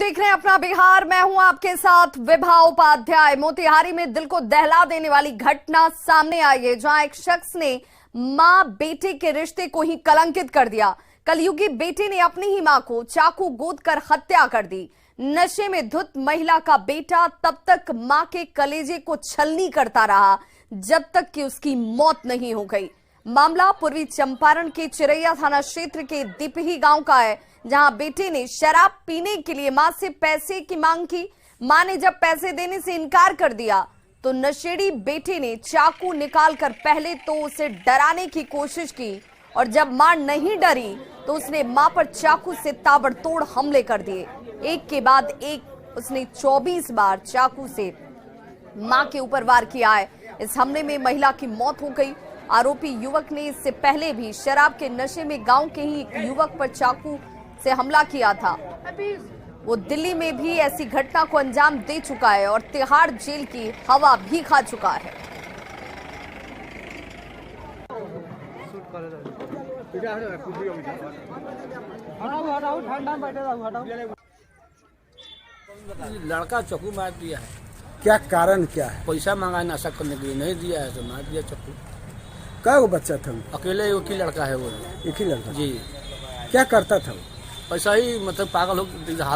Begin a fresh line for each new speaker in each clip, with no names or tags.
देख रहे हैं अपना बिहार। मैं हूं आपके साथ विभा उपाध्याय। मोतिहारी में दिल को दहला देने वाली घटना सामने आई है, जहां एक शख्स ने मां बेटे के रिश्ते को ही कलंकित कर दिया। कलयुगी बेटे ने अपनी ही मां को चाकू गोद कर हत्या कर दी। नशे में धुत महिला का बेटा तब तक मां के कलेजे को छलनी करता रहा जब तक कि उसकी मौत नहीं हो गई। मामला पूर्वी चंपारण के चिरैया थाना क्षेत्र के दिपही गांव का है, जहां बेटे ने शराब पीने के लिए मां से पैसे की मांग की। मां ने जब पैसे देने से इनकार कर दिया तो नशेड़ी बेटे ने चाकू निकालकर पहले तो उसे डराने की कोशिश की, और जब मां नहीं डरी तो उसने मां पर चाकू से ताबड़तोड़ हमले कर दिए। एक के बाद एक उसने 24 बार चाकू से मां के ऊपर वार किया है। इस हमले में महिला की मौत हो गई। आरोपी युवक ने इससे पहले भी शराब के नशे में गांव के ही एक युवक पर चाकू से हमला किया था। वो दिल्ली में भी ऐसी घटना को अंजाम दे चुका है और तिहाड़ जेल की हवा भी खा चुका है।
लड़का चाकू मार दिया है।
क्या कारण क्या है?
पैसा मांगा नशा करने के लिए, नहीं दिया है तो मार दिया चाकू।
क्या वो बच्चा था?
अकेले एक ही लड़का है वो।
एक ही लड़का
जी।
क्या करता था वो?
पैसा ही मतलब पागल हो,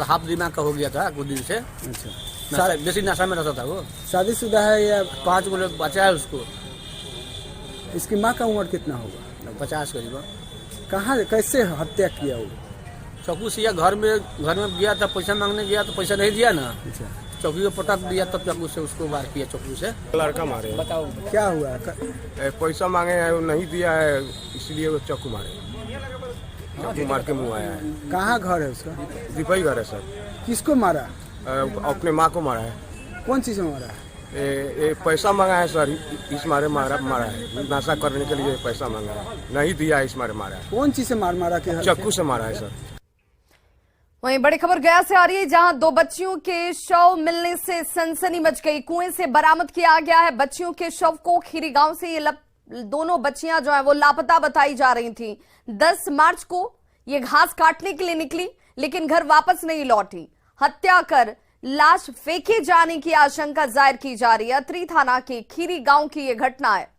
हाफ दिमाग का हो गया था कुछ दिन से।
अच्छा,
बेसी नशा में रहता था वो।
शादीशुदा है या?
5 गो बच्चा है उसको।
इसकी माँ का उम्र कितना होगा?
50 करीब।
कहाँ कैसे हत्या किया वो?
चाकू से घर में गया था, पैसा मांगने गया तो पैसा नहीं दिया ना।
अच्छा,
चौकी को पटक दिया, तब चाकू से उसको वार किया। चाकू से
लड़का मारे।
बताओ
क्या हुआ?
पैसा मांगे है, वो नहीं दिया है, इसलिए वो चाकू मारे। चाकू मार के मुँह आया है।
कहाँ घर है उसका?
दीपही घर है सर।
किसको मारा?
अपने माँ को मारा है।
कौन चीज में मारा है?
पैसा मांगा है सर, इस मारे मारा है। नशा करने के लिए पैसा मांगा है, नहीं दिया है, इस मारे मारा है।
कौन चीज से मारा के?
चाकू से मारा है सर।
वहीं बड़ी खबर गया से आ रही है, जहां 2 बच्चियों के शव मिलने से सनसनी मच गई। कुएं से बरामद किया गया है बच्चियों के शव को। खीरी गांव से ये दोनों बच्चियां जो है वो लापता बताई जा रही थी। 10 मार्च को ये घास काटने के लिए निकली, लेकिन घर वापस नहीं लौटी। हत्या कर लाश फेंके जाने की आशंका जाहिर की जा रही है। अतरी थाना के खीरी गांव की यह घटना है।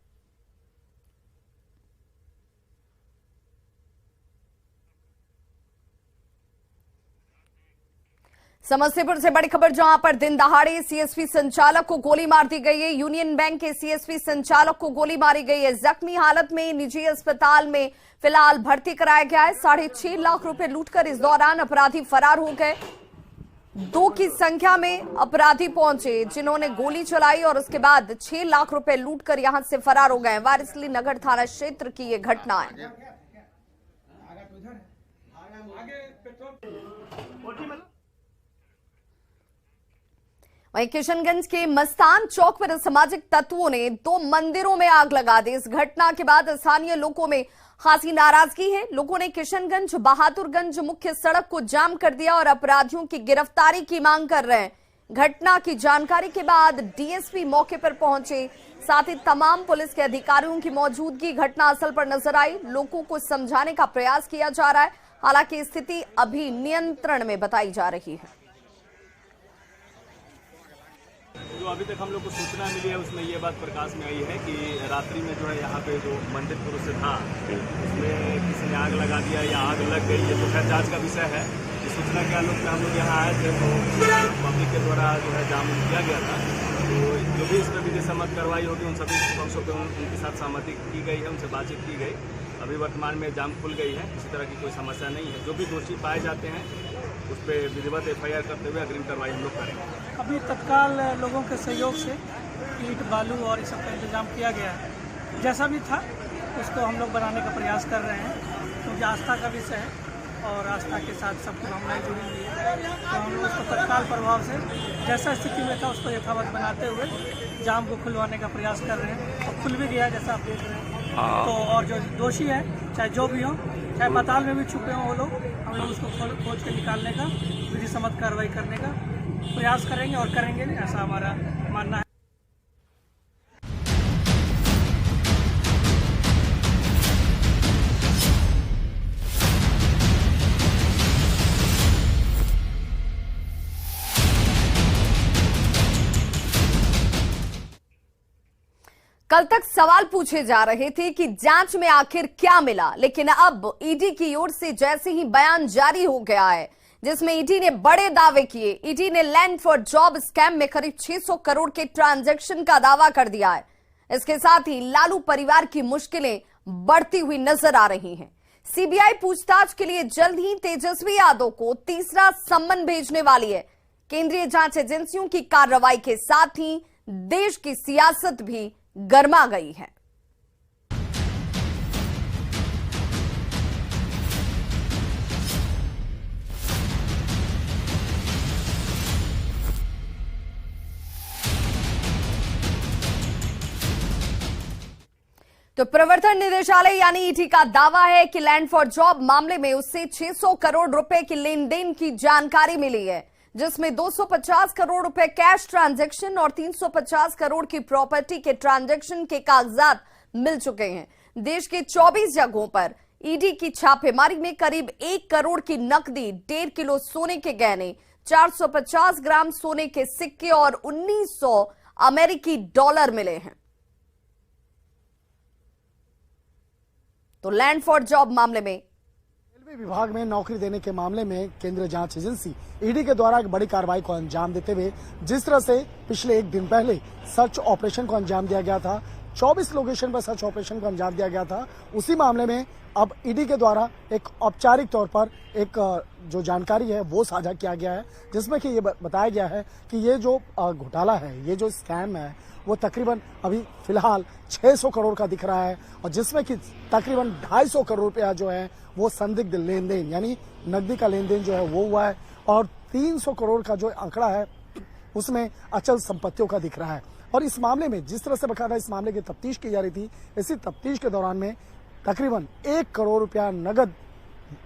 समस्तीपुर से बड़ी खबर, जहां पर दिन दहाड़े सीएसपी संचालक को गोली मार दी गई है। यूनियन बैंक के सीएसपी संचालक को गोली मारी गई है। जख्मी हालत में निजी अस्पताल में फिलहाल भर्ती कराया गया है। 6.5 लाख रुपए लूटकर इस दौरान अपराधी फरार हो गए। 2 की संख्या में अपराधी पहुंचे, जिन्होंने गोली चलाई और उसके बाद 6 लाख रुपए लूटकर यहां से फरार हो गए। वारिसली नगर थाना क्षेत्र की यह घटना है। वहीं किशनगंज के मस्तान चौक पर असामाजिक तत्वों ने 2 मंदिरों में आग लगा दी। इस घटना के बाद स्थानीय लोगों में खासी नाराजगी है। लोगों ने किशनगंज बहादुरगंज मुख्य सड़क को जाम कर दिया और अपराधियों की गिरफ्तारी की मांग कर रहे हैं। घटना की जानकारी के बाद डीएसपी मौके पर पहुंचे, साथ ही तमाम पुलिस के अधिकारियों की मौजूदगी घटनास्थल पर नजर आई। लोगों को समझाने का प्रयास किया जा रहा है, हालांकि स्थिति अभी नियंत्रण में बताई जा रही है।
जो अभी तक हम लोग को सूचना मिली है उसमें ये बात प्रकाश में आई है कि रात्रि में जो है यहाँ पे जो मंदिर पुरुष था उसमें किसी ने आग लगा दिया या आग लग गई। ये तो खैर जांच का विषय है। इस सूचना के आलोक में हम लोग यहाँ आए थे, तो पब्लिक के द्वारा जो है जाम किया गया था। तो जो भी इस पर विधि सम्मत कार्रवाई होगी उन सभी पक्षों पर उनके साथ सहमति की गई है, उनसे बातचीत की गई। अभी वर्तमान में जाम खुल गई है, किसी तरह की कोई समस्या नहीं है। जो भी दोषी पाए जाते हैं उस पर विधिवत FIR करते हुए अग्रिम कार्रवाई हम लोग करेंगे।
अभी तत्काल लोगों के सहयोग से ईंट बालू और इस सब का इंतजाम किया गया है। जैसा भी था उसको हम लोग बनाने का प्रयास कर रहे हैं, क्योंकि आस्था का विषय है और आस्था के साथ सबकी भावनाएं जुड़ी हुई है। तो हम लोग उसको तत्काल प्रभाव से जैसा स्थिति में था उसको यथावत बनाते हुए जाम को खुलवाने का प्रयास कर रहे हैं। और खुल भी गया जैसा आप देख रहे हैं। तो और जो दोषी है, चाहे जो भी हो, चाहे पाताल में भी छुपे हों वो लोग, हम लोग उसको खोज के निकालने का, विधि सम्मत कार्रवाई करने का प्रयास करेंगे और करेंगे, ऐसा हमारा मानना है।
कल तक सवाल पूछे जा रहे थे कि जांच में आखिर क्या मिला, लेकिन अब ईडी की ओर से जैसे ही बयान जारी हो गया है जिसमें ईडी ने बड़े दावे किए। ईडी ने लैंड फॉर जॉब स्कैम में करीब 600 करोड़ के ट्रांजैक्शन का दावा कर दिया है। इसके साथ ही लालू परिवार की मुश्किलें बढ़ती हुई नजर आ रही हैं। सीबीआई पूछताछ के लिए जल्द ही तेजस्वी यादव को तीसरा सम्मन भेजने वाली है। केंद्रीय जांच एजेंसियों की कार्रवाई के साथ ही देश की सियासत भी गर्मा गई है। तो प्रवर्तन निदेशालय यानी ईडी का दावा है कि लैंड फॉर जॉब मामले में उससे 600 करोड़ रुपए की लेन देन की जानकारी मिली है, जिसमें 250 करोड़ रुपए कैश ट्रांजैक्शन और 350 करोड़ की प्रॉपर्टी के ट्रांजैक्शन के कागजात मिल चुके हैं। देश के 24 जगहों पर ईडी की छापेमारी में करीब 1 करोड़ की नकदी, 1.5 किलो सोने के गहने, 450 ग्राम सोने के सिक्के और 1900 अमेरिकी डॉलर मिले हैं। तो लैंड फॉर जॉब मामले में
रेलवे विभाग में नौकरी देने के मामले में केंद्रीय जांच एजेंसी ईडी के द्वारा एक बड़ी कार्रवाई को अंजाम देते हुए जिस तरह से पिछले एक दिन पहले सर्च ऑपरेशन को अंजाम दिया गया था, 24 लोकेशन पर सर्च ऑपरेशन को अंजाम दिया गया था, उसी मामले में अब ईडी के द्वारा एक औपचारिक तौर पर एक जो जानकारी है वो साझा किया गया है, जिसमें कि ये बताया गया है कि ये जो घोटाला है, ये जो स्कैम है वो तकरीबन अभी फिलहाल 600 करोड़ का दिख रहा है और जिसमें कि तकरीबन 250 करोड़ रुपया जो है वो संदिग्ध लेन देन यानी नकदी का लेन देन जो है वो हुआ है और 300 करोड़ का जो आंकड़ा है उसमें अचल संपत्तियों का दिख रहा है। और इस मामले में जिस तरह से बकायदा इस मामले की तफ्तीश की जा रही थी, इसी तफ्तीश के दौरान में तकरीबन 1 करोड़ रुपया नगद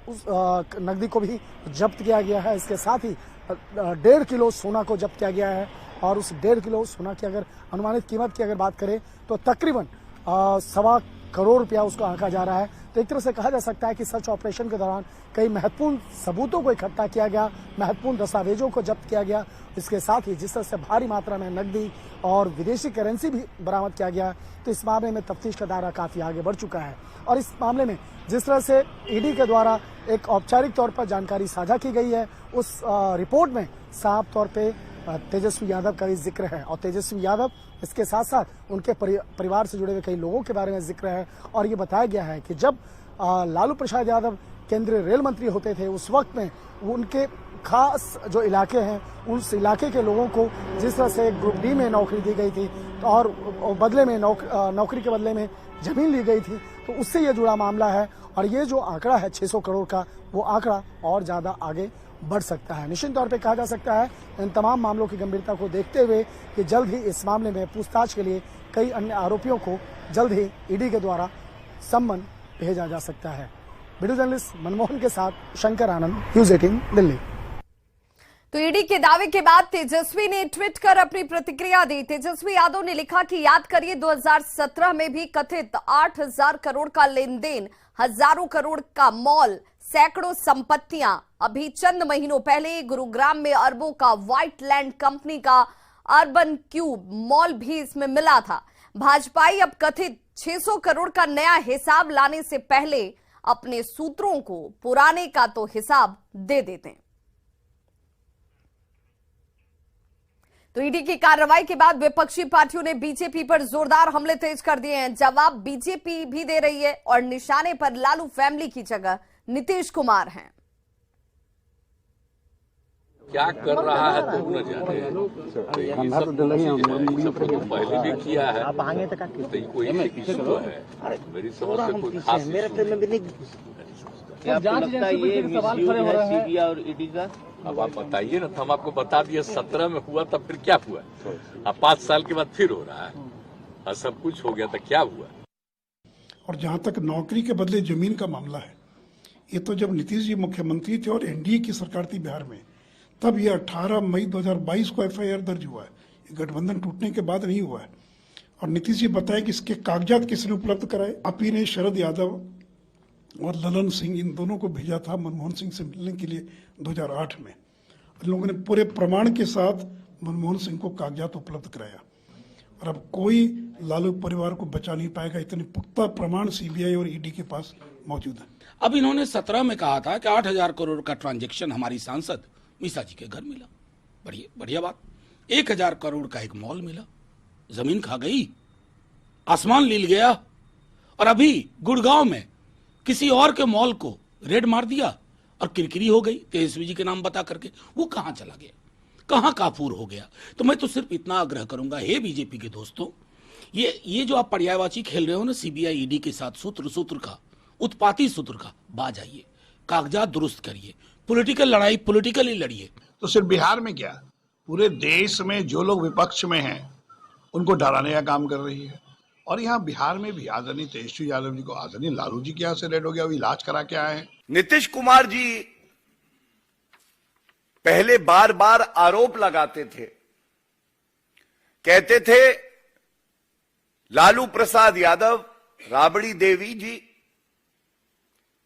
उस नकदी को भी जब्त किया गया है। इसके साथ ही 1.5 किलो सोना को जब्त किया गया है और उस 1.5 किलो सोना की अगर अनुमानित कीमत की अगर बात करें तो तकरीबन 1.25 करोड़ रुपया उसको आंका जा रहा है। तो एक तरह से कहा जा सकता है कि सर्च ऑपरेशन के दौरान कई महत्वपूर्ण सबूतों को इकट्ठा किया गया, महत्वपूर्ण दस्तावेजों को जब्त किया गया। इसके साथ ही जिस तरह से भारी मात्रा में नकदी और विदेशी करेंसी भी बरामद किया गया, तो इस मामले में तफ्तीश का दायरा काफी आगे बढ़ चुका है। और इस मामले में जिस तरह से ईडी के द्वारा एक औपचारिक तौर पर जानकारी साझा की गई है, उस रिपोर्ट में साफ तौर पे तेजस्वी यादव का भी जिक्र है और तेजस्वी यादव इसके साथ साथ उनके परिवार से जुड़े हुए कई लोगों के बारे में जिक्र है। और ये बताया गया है कि जब लालू प्रसाद यादव केंद्रीय रेल मंत्री होते थे, उस वक्त में उनके खास जो इलाके हैं उस इलाके के लोगों को जिस तरह से ग्रुप डी में नौकरी दी गई थी और बदले में नौकरी के बदले में जमीन ली गई थी, तो उससे ये जुड़ा मामला है। और ये जो आंकड़ा है 600 करोड़ का, वो आंकड़ा और ज्यादा आगे बढ़ सकता है। निश्चित तौर पे कहा जा सकता है इन तमाम मामलों की गंभीरता को देखते हुए कि जल्द ही इस मामले में पूछताछ के लिए कई अन्य आरोपियों को जल्द ही ईडी के द्वारा सम्मन भेजा जा सकता है। वीडियो जर्नलिस्ट मनमोहन के साथ शंकर आनंद, न्यूज़ 18 दिल्ली।
तो ईडी के दावे के बाद तेजस्वी ने ट्वीट कर अपनी प्रतिक्रिया दी। तेजस्वी यादव ने लिखा कि याद करिए 2017 में भी कथित 8,000 करोड़ का लेन देन, हजारों करोड़ का मॉल, सैकड़ों संपत्तियां। अभी चंद महीनों पहले गुरुग्राम में अरबों का व्हाइट लैंड कंपनी का अर्बन क्यूब मॉल भी इसमें मिला था। भाजपाई अब कथित 600 करोड़ का नया हिसाब लाने से पहले अपने सूत्रों को पुराने का तो हिसाब दे देते हैं। तो ईडी की कार्रवाई के बाद विपक्षी पार्टियों ने बीजेपी पर जोरदार हमले तेज कर दिए हैं। जवाब बीजेपी भी दे रही है और निशाने पर लालू फैमिली की जगह नीतीश कुमार हैं।
क्या कर रहा है तुम न जाने, ये सब तो पहले भी किया है, तो कोई इशू है मेरी समझ से कोई खास
क्या आपको लगता है ये मिसयूज है सीबीआई और ईडी का?
अब आप बताइए ना, तो हम आपको बता दिए 17 में हुआ तब फिर क्या हुआ, अब 5 साल के बाद फिर हो रहा है और सब कुछ हो गया तो क्या हुआ।
और जहाँ तक नौकरी के बदले जमीन का मामला है, ये तो जब नीतीश जी मुख्यमंत्री थे और एनडीए की सरकार थी बिहार में, तब ये 18 मई 2022 को एफआईआर दर्ज हुआ है। ये गठबंधन टूटने के बाद नहीं हुआ है। और नीतीश जी बताया कि इसके कागजात किसने उपलब्ध कराए। आप ही ने शरद यादव और ललन सिंह, इन दोनों को भेजा था मनमोहन सिंह से मिलने के लिए 2008 में। इन लोगों ने पूरे प्रमाण के साथ मनमोहन सिंह को कागजात उपलब्ध कराया और अब कोई लालू परिवार को बचा नहीं पाएगा। इतने पुख्ता प्रमाण सीबीआई और ईडी के पास मौजूद है।
अब इन्होंने 17 में कहा था कि 8,000 करोड़ का ट्रांजैक्शन हमारी सांसद मीसा जी के घर मिला। बढ़िया बात। 1,000 करोड़ का एक मॉल मिला। जमीन खा गई, आसमान लील गया। और अभी गुड़गांव में किसी और के मॉल को रेड मार दिया और किरकिरी हो गई तेजस्वी जी के नाम बता करके। वो कहां चला गया, कहां काफूर हो गया? तो मैं तो सिर्फ इतना आग्रह करूंगा, हे बीजेपी के दोस्तों, ये जो आप पर्यायवाची खेल रहे हो ना सीबीआई ईडी के साथ, सूत्र का, उत्पाती सूत्र का, बाज आइए, कागजात दुरुस्त करिए, पॉलिटिकल लड़ाई पॉलिटिकली लड़िए।
तो सिर्फ बिहार में क्या, पूरे देश में जो लोग विपक्ष में हैं उनको डराने का काम कर रही है। और यहाँ बिहार में भी आदरणीय तेजस्वी यादव जी को आदरणीय लालू जी के यहाँ से रेड हो गया, वो इलाज करा के आए हैं।
नीतीश कुमार जी पहले बार बार आरोप लगाते थे, कहते थे लालू प्रसाद यादव, राबड़ी देवी जी,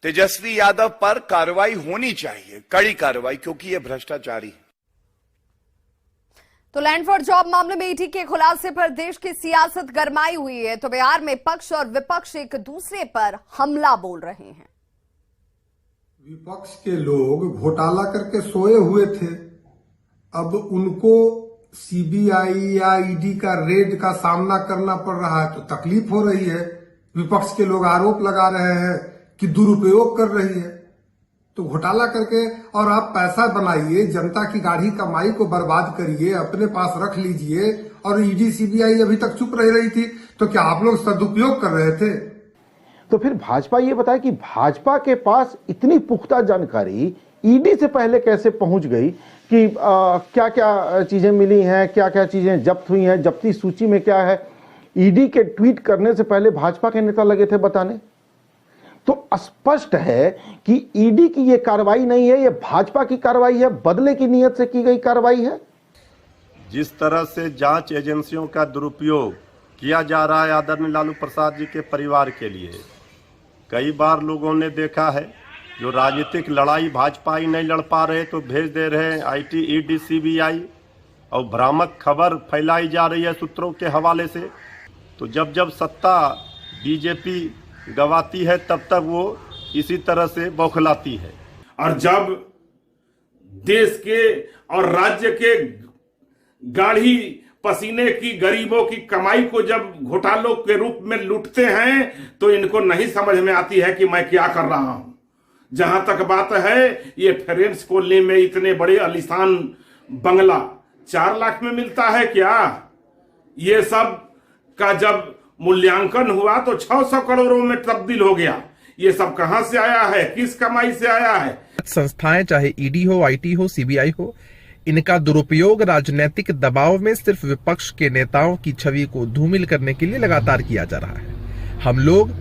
तेजस्वी यादव पर कार्रवाई होनी चाहिए, कड़ी कार्रवाई, क्योंकि ये भ्रष्टाचारी है।
तो लैंड फॉर जॉब मामले में ईडी के खुलासे पर देश की सियासत गरमाई हुई है। तो बिहार में पक्ष और विपक्ष एक दूसरे पर हमला बोल रहे हैं।
विपक्ष के लोग घोटाला करके सोए हुए थे, अब उनको सीबीआई या ईडी का रेड का सामना करना पड़ रहा है तो तकलीफ हो रही है। विपक्ष के लोग आरोप लगा रहे हैं कि दुरुपयोग कर रही है। तो घोटाला करके और आप पैसा बनाइए, जनता की गाढ़ी कमाई को बर्बाद करिए, अपने पास रख लीजिए। और ईडी सीबीआई अभी तक चुप रही थी, तो क्या आप लोग सदुपयोग कर रहे थे?
तो फिर भाजपा ये बताए कि भाजपा के पास इतनी पुख्ता जानकारी ईडी से पहले कैसे पहुंच गई कि क्या क्या चीजें मिली हैं, क्या क्या चीजें जब्त हुई हैं, जब्ती सूची में क्या है। ईडी के ट्वीट करने से पहले भाजपा के नेता लगे थे बताने। तो स्पष्ट है कि ईडी की ये कार्रवाई नहीं है, ये भाजपा की कार्रवाई है, बदले की नीयत से की गई कार्रवाई है।
जिस तरह से जांच एजेंसियों का दुरुपयोग किया जा रहा है आदरणीय लालू प्रसाद जी के परिवार के लिए, कई बार लोगों ने देखा है जो राजनीतिक लड़ाई भाजपा ही नहीं लड़ पा रहे तो भेज दे रहे हैं आईटी, ईडी, सीबीआई, और भ्रामक खबर फैलाई जा रही है सूत्रों के हवाले से। तो जब सत्ता बीजेपी गवाती है तब तक वो इसी तरह से बौखलाती है।
और जब देश के और राज्य के गाढ़ी पसीने की गरीबों की कमाई को जब घोटालों के रूप में लूटते हैं तो इनको नहीं समझ में आती है कि मैं क्या कर रहा हूं। जहां तक बात है ये फ्रेंड्स कॉलोनी में इतने बड़े आलीशान बंगला 4 लाख में मिलता है क्या? ये सब का जब मूल्यांकन हुआ तो 600 करोड़ों में तब्दील हो गया। ये सब कहां से आया है, किस कमाई से आया है?
संस्थाएं चाहे ईडी हो, आईटी हो, सीबीआई हो, इनका दुरुपयोग राजनीतिक दबाव में सिर्फ विपक्ष के नेताओं की छवि को धूमिल करने के लिए लगातार किया जा रहा है। हम लोग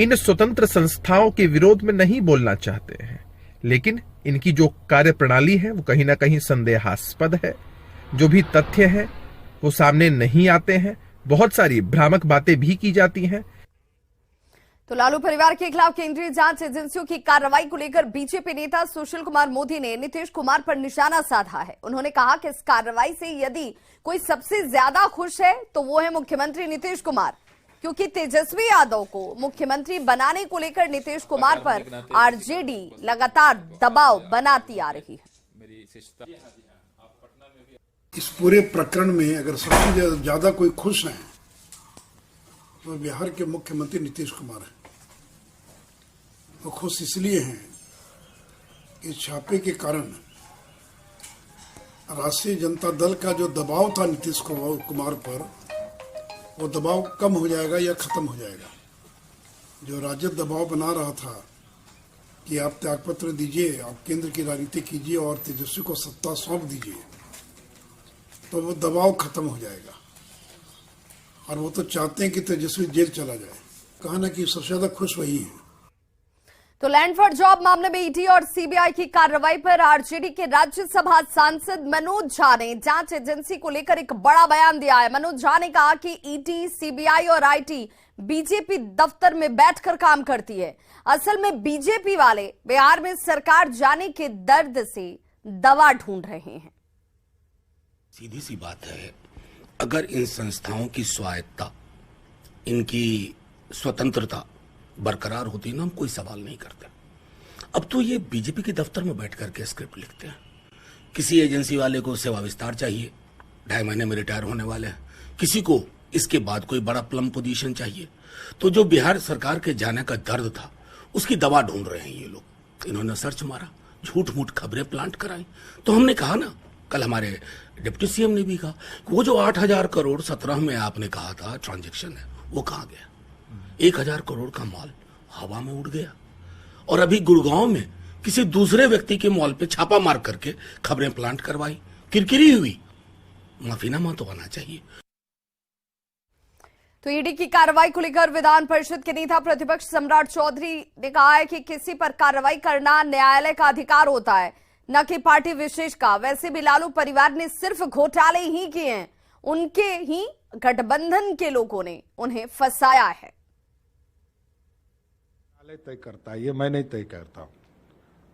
इन स्वतंत्र संस्थाओं के विरोध में नहीं बोलना चाहते हैं, लेकिन इनकी जो कार्यप्रणाली है वो कहीं ना कहीं संदेहास्पद है। जो भी तथ्य हैं वो सामने नहीं आते हैं, बहुत सारी भ्रामक बातें भी की जाती हैं।
तो लालू परिवार के खिलाफ केंद्रीय जांच एजेंसियों की कार्रवाई को लेकर बीजेपी नेता सुशील कुमार मोदी ने नीतीश कुमार पर निशाना साधा है। उन्होंने कहा कि इस कार्रवाई से यदि कोई सबसे ज्यादा खुश है तो वो है मुख्यमंत्री नीतीश कुमार, क्योंकि तेजस्वी यादव को मुख्यमंत्री बनाने को लेकर नीतीश कुमार पर आरजेडी लगातार दबाव बनाती आ रही है।
इस पूरे प्रकरण में अगर सबसे ज्यादा कोई खुश है तो बिहार के मुख्यमंत्री नीतीश कुमार हैं। वो खुश इसलिए हैं कि छापे के कारण राष्ट्रीय जनता दल का जो दबाव था नीतीश कुमार पर, वो दबाव कम हो जाएगा या खत्म हो जाएगा। जो राजद दबाव बना रहा था कि आप त्यागपत्र दीजिए, आप केंद्र की राजनीति कीजिए और तेजस्वी को सत्ता सौंप दीजिए, तो वो दबाव खत्म हो जाएगा। और वो तो चाहते हैं कि तेजस्वी जेल चला जाए। कहा ना कि सबसे ज्यादा खुश वही है।
तो लैंड फॉर जॉब मामले में ईडी और सीबीआई की कार्रवाई पर आरजेडी के राज्यसभा सांसद मनोज झा ने जांच एजेंसी को लेकर एक बड़ा बयान दिया है। मनोज झा ने कहा कि ईडी, सीबीआई और आईटी बीजेपी दफ्तर में बैठकर काम करती है। असल में बीजेपी वाले बिहार में सरकार जाने के दर्द से दवा ढूंढ रहे हैं।
सीधी सी बात है, अगर इन संस्थाओं की स्वायत्ता, इनकी स्वतंत्रता बरकरार होती ना, हम कोई सवाल नहीं करते। अब तो ये बीजेपी के दफ्तर में बैठ करके स्क्रिप्ट लिखते हैं। किसी एजेंसी वाले को सेवा विस्तार चाहिए, 2.5 महीने में रिटायर होने वाले हैं, किसी को इसके बाद कोई बड़ा प्लम पोजीशन चाहिए। तो जो बिहार सरकार के जाने का दर्द था, उसकी दवा ढूंढ रहे हैं ये लोग। इन्होंने सर्च मारा, झूठ मूठ खबरें प्लांट कराई। तो हमने कहा ना, कल हमारे डिप्टी सीएम ने भी कहा, वो जो 8,000 करोड़ 17 में आपने कहा था ट्रांजैक्शन है, वो कहाँ गया? 1,000 करोड़ का मॉल हवा में उड़ गया। और अभी गुड़गांव में किसी दूसरे व्यक्ति के मॉल पे छापा मार करके खबरें प्लांट करवाई, किरकिरी हुई। माफीनामा तो आना चाहिए।
तो ईडी की कार्रवाई को लेकर विधान परिषद के नेता प्रतिपक्ष सम्राट चौधरी ने कहा है कि किसी पर कार्रवाई करना न्यायालय का अधिकार होता है, न कि पार्टी विशेष का। वैसे भी लालू परिवार ने सिर्फ घोटाले ही किए हैं, उनके ही गठबंधन के लोगों ने उन्हें फंसाया है।
न्यायालय तय करता है, ये मैं नहीं तय करता हूं।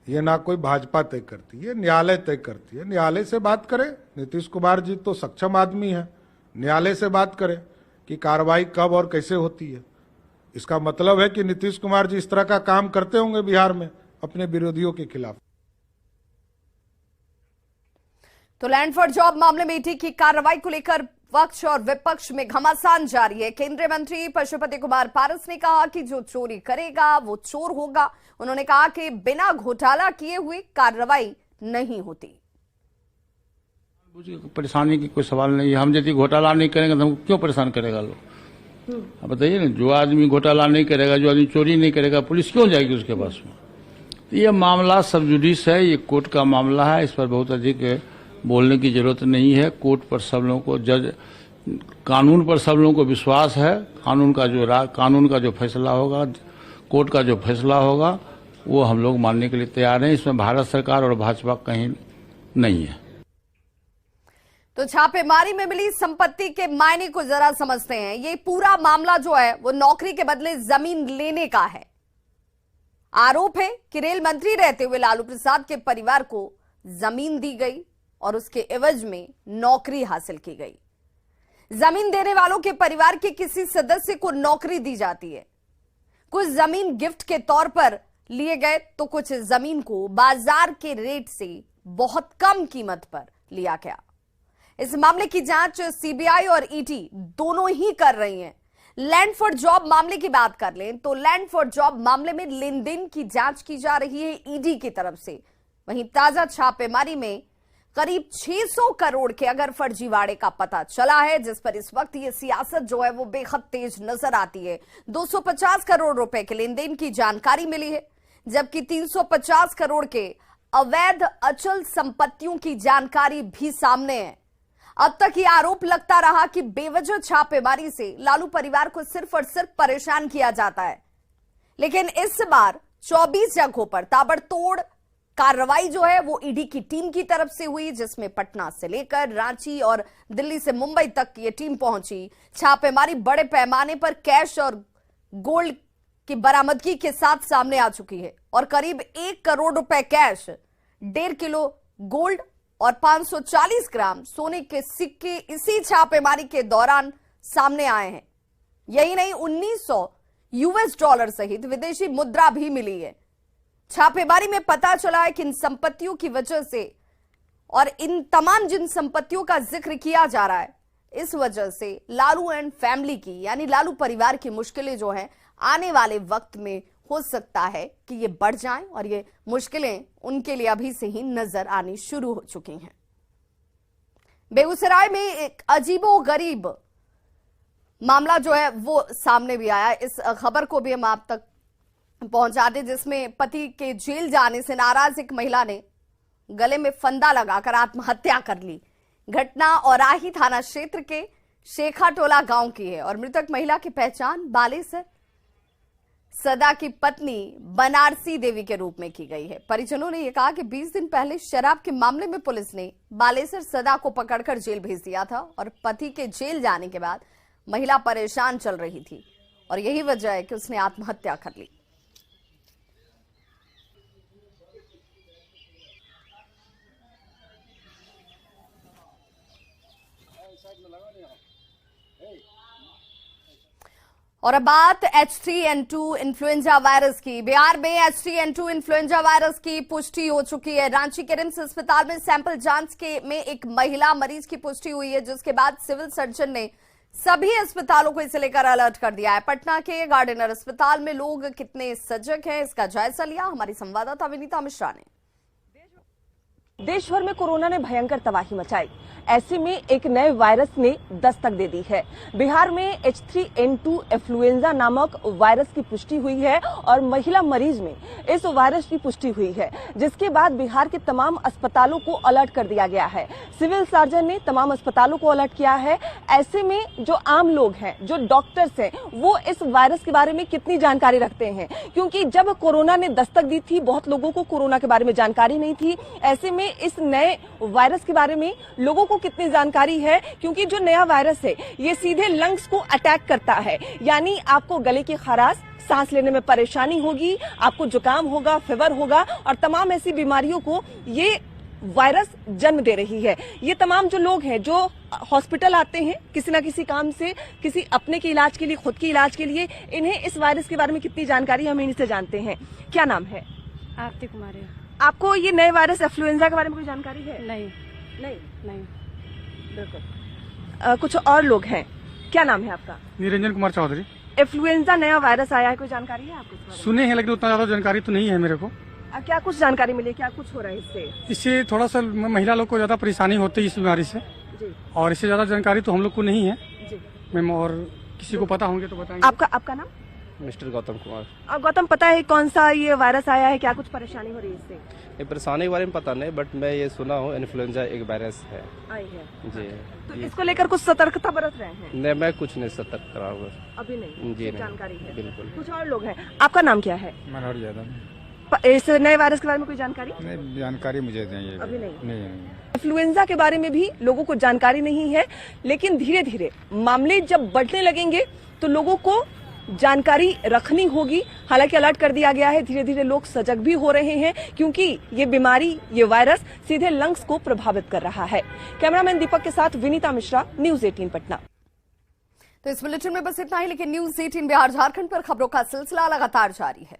ये ना कोई भाजपा तय करती है, न्यायालय तय करती है। न्यायालय से बात करें, नीतीश कुमार जी तो सक्षम आदमी है, न्यायालय से बात करें कि कार्रवाई कब और कैसे होती है। इसका मतलब है कि नीतीश कुमार जी इस तरह का काम करते होंगे बिहार में अपने विरोधियों के खिलाफ।
तो लैंड फॉर जॉब मामले में ईडी की कार्रवाई को लेकर पक्ष और विपक्ष में घमासान जारी है। केंद्रीय मंत्री पशुपति कुमार पारस ने कहा कि जो चोरी करेगा वो चोर होगा। उन्होंने कहा कि बिना घोटाला किए हुए कार्रवाई नहीं होती।
परेशानी की कोई सवाल नहीं है। हम यदि घोटाला नहीं करेंगे तो हमको क्यों परेशान करेगा लोग? अब बताइए ना, जो आदमी घोटाला नहीं करेगा, जो आदमी चोरी नहीं करेगा, पुलिस क्यों जाएगी उसके पास में? तो ये मामला सब जुडिस है, ये कोर्ट का मामला है, इस पर बहुत अधिक बोलने की जरूरत नहीं है। कोर्ट पर सब लोगों को, जज कानून पर सब लोगों को विश्वास है। कानून का जो फैसला होगा, कोर्ट का जो फैसला होगा, वो हम लोग मानने के लिए तैयार हैं। इसमें भारत सरकार और भाजपा कहीं नहीं है।
तो छापेमारी में मिली संपत्ति के मायने को जरा समझते हैं। ये पूरा मामला जो है वो नौकरी के बदले जमीन लेने का है। आरोप है कि रेल मंत्री रहते हुए लालू प्रसाद के परिवार को जमीन दी गई और उसके एवज में नौकरी हासिल की गई। जमीन देने वालों के परिवार के किसी सदस्य को नौकरी दी जाती है। कुछ जमीन गिफ्ट के तौर पर लिए गए तो कुछ जमीन को बाजार के रेट से बहुत कम कीमत पर लिया गया। इस मामले की जांच सीबीआई और ईडी दोनों ही कर रही हैं। लैंड फॉर जॉब मामले की बात कर लें तो लैंड फॉर जॉब मामले में लेन देन की जांच की जा रही है ईडी की तरफ से। वहीं ताजा छापेमारी में करीब 600 करोड़ के अगर फर्जीवाड़े का पता चला है, जिस पर इस वक्त ये सियासत जो है वो बेहद तेज नजर आती है। 250 करोड़ रुपए के लेन देन की जानकारी मिली है, जबकि 350 करोड़ के अवैध अचल संपत्तियों की जानकारी भी सामने है। अब तक ये आरोप लगता रहा कि बेवजह छापेमारी से लालू परिवार को सिर्फ और सिर्फ परेशान किया जाता है, लेकिन इस बार 24 जगहों पर ताबड़तोड़ कार्रवाई जो है वो ईडी की टीम की तरफ से हुई, जिसमें पटना से लेकर रांची और दिल्ली से मुंबई तक ये टीम पहुंची। छापेमारी बड़े पैमाने पर कैश और गोल्ड की बरामदगी के साथ सामने आ चुकी है और करीब 1 करोड़ रुपए कैश, 1.5 किलो गोल्ड और 540 ग्राम सोने के सिक्के इसी छापेमारी के दौरान सामने आए हैं। यही नहीं, 1900 यूएस डॉलर सहित विदेशी मुद्रा भी मिली है। छापेमारी में पता चला है कि इन संपत्तियों की वजह से और इन तमाम जिन संपत्तियों का जिक्र किया जा रहा है, इस वजह से लालू एंड फैमिली की, यानी लालू परिवार की मुश्किलें जो हैं आने वाले वक्त में हो सकता है कि ये बढ़ जाएं और ये मुश्किलें उनके लिए अभी से ही नजर आनी शुरू हो चुकी हैं। बेगूसराय में एक अजीबोगरीब मामला जो है वो सामने भी आया। इस खबर को भी हम आप तक पहुंचा दें, जिसमें पति के जेल जाने से नाराज एक महिला ने गले में फंदा लगाकर आत्महत्या कर ली। घटना औराही थाना क्षेत्र के शेखाटोला गांव की है और मृतक महिला की पहचान बालेसर सदा की पत्नी बनारसी देवी के रूप में की गई है। परिजनों ने यह कहा कि 20 दिन पहले शराब के मामले में पुलिस ने बालेसर सदा को पकड़कर जेल भेज दिया था और पति के जेल जाने के बाद महिला परेशान चल रही थी और यही वजह है कि उसने आत्महत्या कर ली। और अब बात H3N2 इन्फ्लुएंजा वायरस की। बिहार में H3N2 इन्फ्लुएंजा वायरस की पुष्टि हो चुकी है। रांची के रिम्स अस्पताल में सैंपल जांच में एक महिला मरीज की पुष्टि हुई है, जिसके बाद सिविल सर्जन ने सभी अस्पतालों को इसे लेकर अलर्ट कर दिया है। पटना के गार्डनर अस्पताल में लोग कितने सजग हैं, इसका जायजा लिया हमारी संवाददाता विनीता मिश्रा ने।
देश भर में कोरोना ने भयंकर तबाही मचाई। ऐसे में एक नए वायरस ने दस्तक दे दी है। बिहार में H3N2 इन्फ्लुएंजा नामक वायरस की पुष्टि हुई है और महिला मरीज में इस वायरस की पुष्टि हुई है, जिसके बाद बिहार के तमाम अस्पतालों को अलर्ट कर दिया गया है। सिविल सर्जन ने तमाम अस्पतालों को अलर्ट किया है। ऐसे में जो आम लोग हैं, जो डॉक्टर्स हैं, वो इस वायरस के बारे में कितनी जानकारी रखते हैं, क्योंकि जब कोरोना ने दस्तक दी थी बहुत लोगों को कोरोना के बारे में जानकारी नहीं थी। ऐसे में इस नए वायरस के बारे में लोगों को कितनी जानकारी है, क्योंकि जो नया वायरस है ये सीधे लंग्स को अटैक करता है, यानी आपको गले की खराश, सांस लेने में परेशानी होगी, आपको जुकाम होगा, फीवर होगा और तमाम ऐसी बीमारियों को ये वायरस जन्म दे रही है। ये तमाम जो लोग हैं जो हॉस्पिटल आते हैं किसी ना किसी काम से, किसी अपने के इलाज के लिए, खुद के इलाज के लिए, इन्हें इस वायरस के बारे में कितनी जानकारी हम इनसे जानते हैं। क्या नाम है?
आरती कुमारी।
आपको ये नए वायरस इन्फ्लुएंजा के बारे में कोई जानकारी है?
नहीं।
बिल्कुल। कुछ और लोग हैं। क्या नाम है आपका?
निरंजन कुमार चौधरी।
इन्फ्लुएंजा नया वायरस आया है, कोई जानकारी है आपको?
सुने हैं लेकिन उतना ज्यादा जानकारी तो नहीं है मेरे को।
क्या कुछ जानकारी मिली, क्या कुछ हो रहा है
इससे थोड़ा सा महिला लोग को ज्यादा परेशानी होती है इस बीमारी से
जी।
और इससे ज्यादा जानकारी तो हम लोग को नहीं है
जी
मैम, और किसी को पता होंगे तो बताएंगे।
आपका नाम?
मिस्टर गौतम कुमार।
गौतम, पता है कौन सा ये वायरस आया है, क्या कुछ परेशानी हो रही है इससे?
ये परेशानी के बारे में पता नहीं, बट मैं ये सुना हूँ इन्फ्लुएंजा एक वायरस है।
आई है
जी।
तो इसको लेकर कुछ सतर्कता बरत रहे हैं?
नहीं, मैं कुछ नहीं सतर्क करा हुआ
अभी नहीं।
जी
जानकारी है
बिल्कुल।
कुछ और लोग हैं। आपका नाम क्या है?
मनोहर यादव।
इस नए वायरस के बारे में कोई जानकारी?
नहीं, जानकारी मुझे नहीं।
अभी नहीं।
नहीं।
इन्फ्लुएंजा के बारे में भी लोगों को जानकारी नहीं है, लेकिन धीरे धीरे मामले जब बढ़ने लगेंगे तो लोगों को जानकारी रखनी होगी। हालांकि अलर्ट कर दिया गया है, धीरे धीरे लोग सजग भी हो रहे हैं, क्योंकि ये बीमारी, ये वायरस सीधे लंग्स को प्रभावित कर रहा है। कैमरामैन दीपक के साथ विनीता मिश्रा, न्यूज 18 पटना।
तो इस बुलेटिन में बस इतना ही, लेकिन न्यूज 18 बिहार झारखंड पर खबरों का सिलसिला लगातार जारी है।